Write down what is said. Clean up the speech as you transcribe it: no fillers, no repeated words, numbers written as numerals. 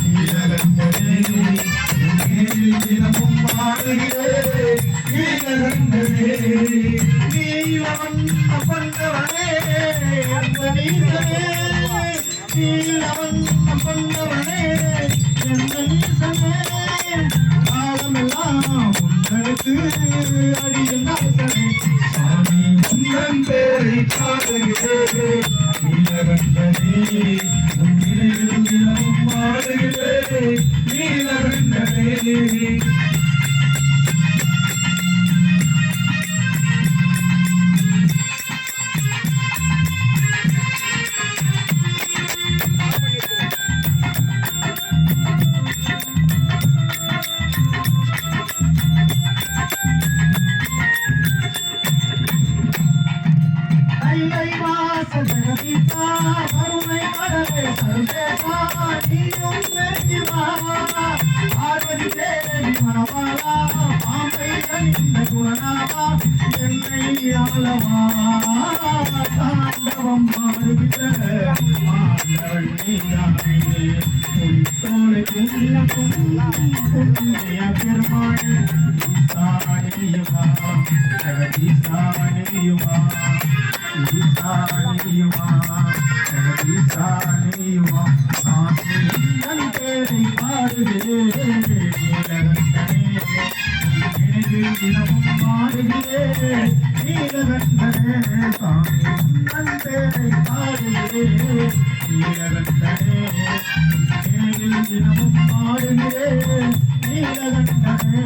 நீலகண்டனே தினமும் பாடுகிறேன் நீலகண்டனே நீலவன் அப்பந்தவனே அந்த நீசனே நீலவன் அப்பந்தவனே எந்த நீசனே காலமெல்லாம் உங்களுக்கு அடியின் நாசனே சாமி உங்கள் பேரை பாடுகிறேன் நீலகண்டனே உன்னிலையில் தினமும் பாடுகிறேன் நீலகண்டனே ஜெகதீசா கருணை கடலே சர்வேசா நீயும் பேசிவா பார்வதி தேவி மணவாளா பாம்பை கணிந்த குணநாதா என்னை ஆளவா தாண்டவம் மாறுகிற மாண்டவள் நீயானே உயிர்த்தோலை கும்பிலக்கும் புண்ணிய பெருமாள் ஈசானியுமா ஜெகதீசானியுமா ஈசானியுமா ஜெகதீசானியுமா சாமி உந்தன் பேரை பாடுகிறேன் நீலகண்டனே தினமும் பாடுகிறேன் நீலகண்டனே சாமி உந்தன் பேரை பாடுகிறேன் நீலகண்டனே தினமும் பாடுகிறேன் நீலகண்டனே